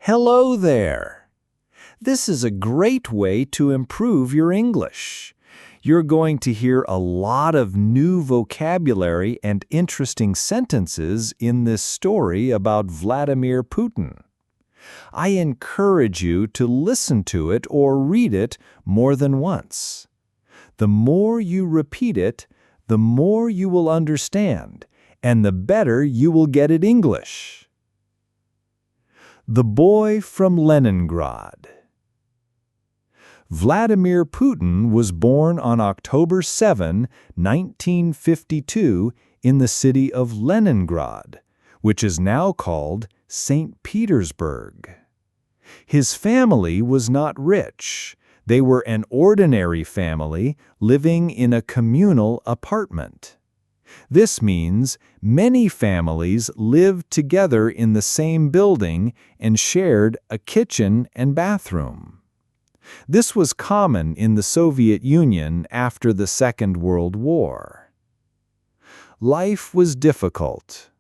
Hello there! This is a great way to improve your English. You're going to hear a lot of new vocabulary and interesting sentences in this story about Vladimir Putin. I encourage you to listen to it or read it more than once. The more you repeat it, the more you will understand, and the better you will get at English. The Boy from Leningrad. Vladimir Putin was born on October 7, 1952, in the city of Leningrad, which is now called St. Petersburg. His family was not rich. They were an ordinary family living in a communal apartment. This means many families lived together in the same building and shared a kitchen and bathroom. This was common in the Soviet Union after the Second World War. Life was difficult.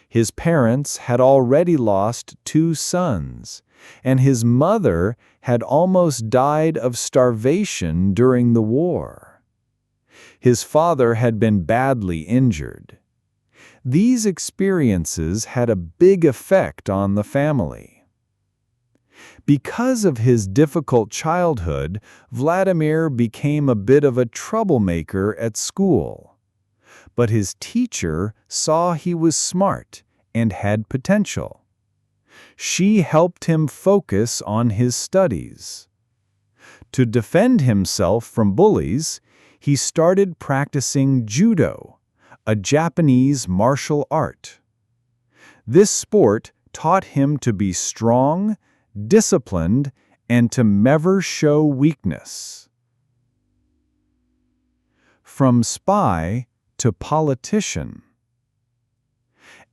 His parents had already lost 2 sons, and his mother had almost died of starvation during the war. His father had been badly injured. These experiences had a big effect on the family. Because of his difficult childhood, Vladimir became a bit of a troublemaker at school. But his teacher saw he was smart and had potential. She helped him focus on his studies. To defend himself from bullies, he started practicing judo, a Japanese martial art. This sport taught him to be strong, disciplined, and to never show weakness. From spy to politician.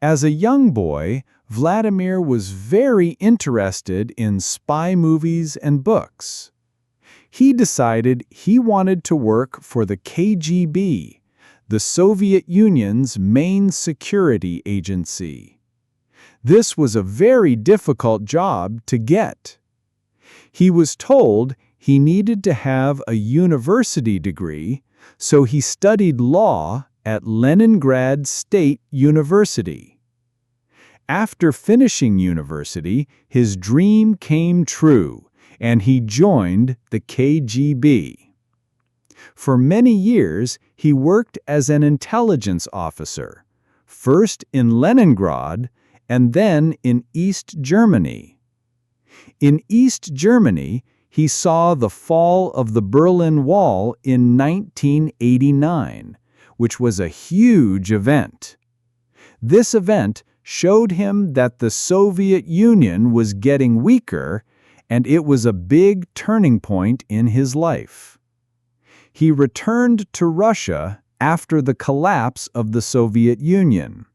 As a young boy, Vladimir was very interested in spy movies and books. He decided he wanted to work for the KGB, the Soviet Union's main security agency. This was a very difficult job to get. He was told he needed to have a university degree, so he studied law at Leningrad State University. After finishing university, his dream came true, and he joined the KGB. For many years, he worked as an intelligence officer, first in Leningrad and then in East Germany. In East Germany, he saw the fall of the Berlin Wall in 1989, which was a huge event. This event showed him that the Soviet Union was getting weaker, and it was a big turning point in his life. He returned to Russia after the collapse of the Soviet Union.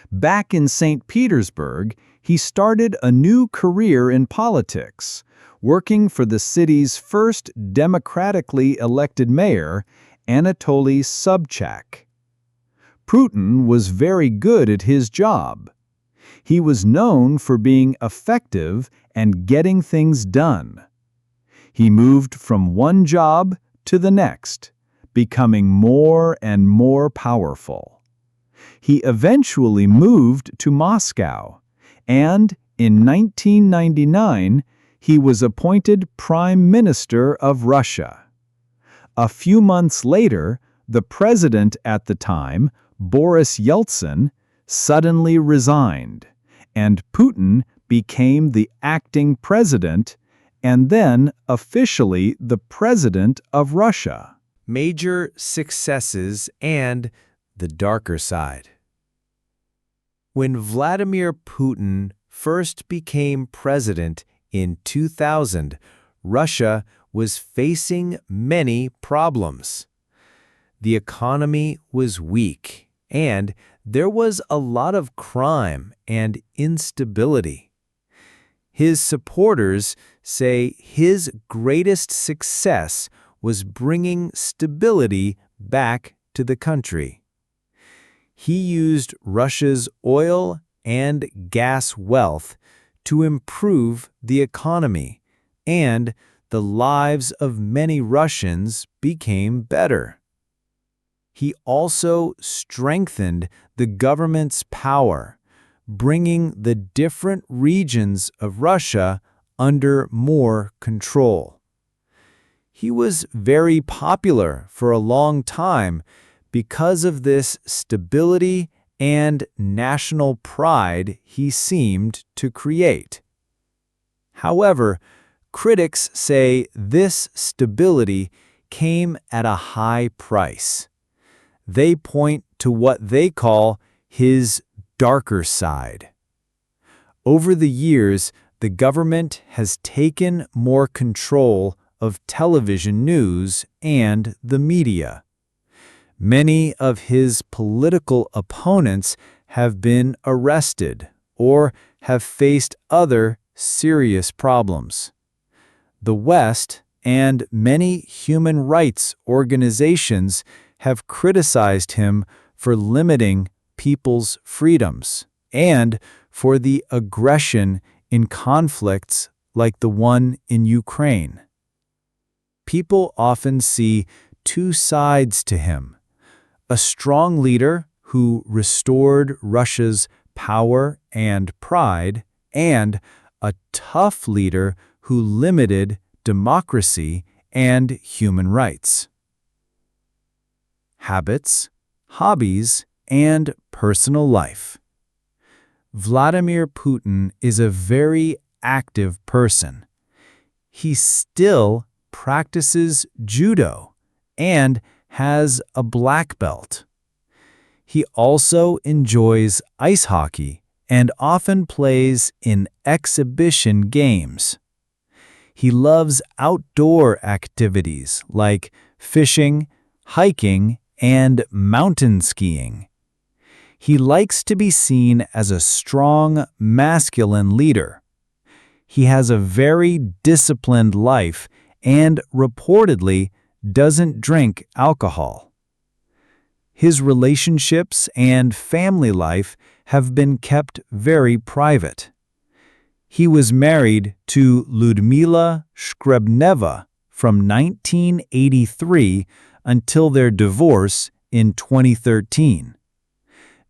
Back in St. Petersburg, he started a new career in politics, working for the city's first democratically elected mayor, Anatoly Sobchak. Putin was very good at his job. He was known for being effective and getting things done. He moved from one job to the next, becoming more and more powerful. He eventually moved to Moscow, and in 1999, he was appointed Prime Minister of Russia. A few months later, the president at the time, Boris Yeltsin, suddenly resigned, and Putin became the acting president and then officially the president of Russia. Major successes and the darker side. When Vladimir Putin first became president in 2000, Russia was facing many problems. The economy was weak, and there was a lot of crime and instability. His supporters say his greatest success was bringing stability back to the country. He used Russia's oil and gas wealth to improve the economy, and the lives of many Russians became better. He also strengthened the government's power, bringing the different regions of Russia under more control. He was very popular for a long time because of this stability and national pride he seemed to create. However, critics say this stability came at a high price. They point to what they call his darker side. Over the years, the government has taken more control of television news and the media. Many of his political opponents have been arrested or have faced other serious problems. The West and many human rights organizations have criticized him for limiting people's freedoms and for the aggression in conflicts like the one in Ukraine. People often see two sides to him: a strong leader who restored Russia's power and pride, and a tough leader who limited democracy and human rights. Habits, hobbies, and personal life. Vladimir Putin is a very active person. He still practices judo and has a black belt. He also enjoys ice hockey and often plays in exhibition games. He loves outdoor activities like fishing, hiking, and mountain skiing. He likes to be seen as a strong, masculine leader. He has a very disciplined life and reportedly doesn't drink alcohol. His relationships and family life have been kept very private. He was married to Lyudmila Shkrebneva from 1983 until their divorce in 2013.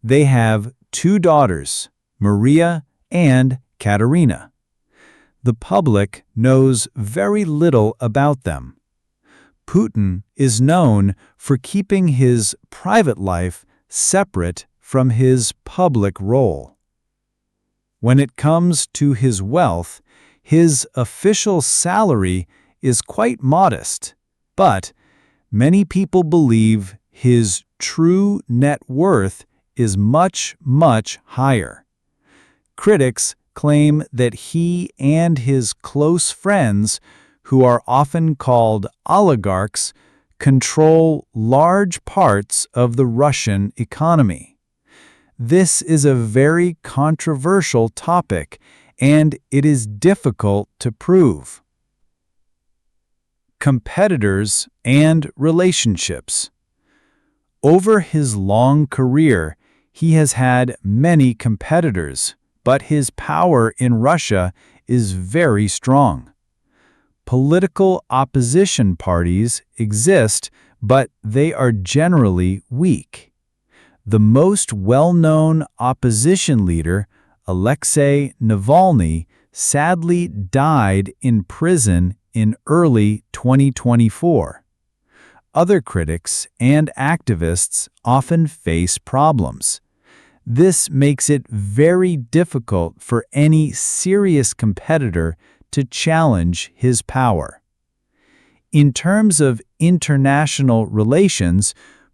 They have two daughters, Maria and Katerina. The public knows very little about them. Putin is known for keeping his private life separate from his public role. When it comes to his wealth, his official salary is quite modest, but many people believe his true net worth is much, much higher. Critics claim that he and his close friends, who are often called oligarchs, control large parts of the Russian economy. This is a very controversial topic, and it is difficult to prove. Competitors and relationships. Over his long career, he has had many competitors, but his power in Russia is very strong. Political opposition parties exist, but they are generally weak. The most well-known opposition leader, Alexei Navalny, sadly died in prison in early 2024. Other critics and activists often face problems. This makes it very difficult for any serious competitor to challenge his power. In terms of international relations,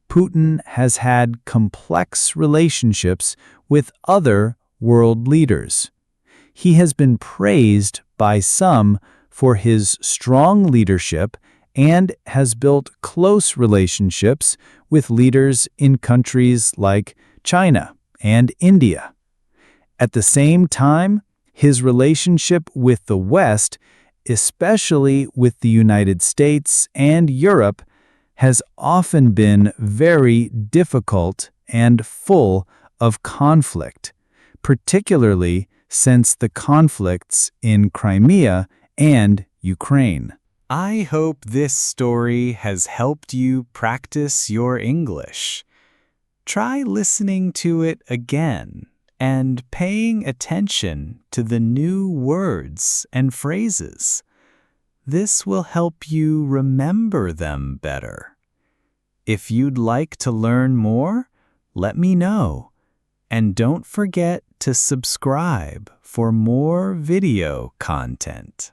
Putin has had complex relationships with other world leaders. He has been praised by some for his strong leadership and has built close relationships with leaders in countries like China and India. At the same time, his relationship with the West, especially with the United States and Europe, has often been very difficult and full of conflict, particularly since the conflicts in Crimea and Ukraine. I hope this story has helped you practice your English. Try listening to it again and paying attention to the new words and phrases. This will help you remember them better. If you'd like to learn more, let me know. And don't forget to subscribe for more video content.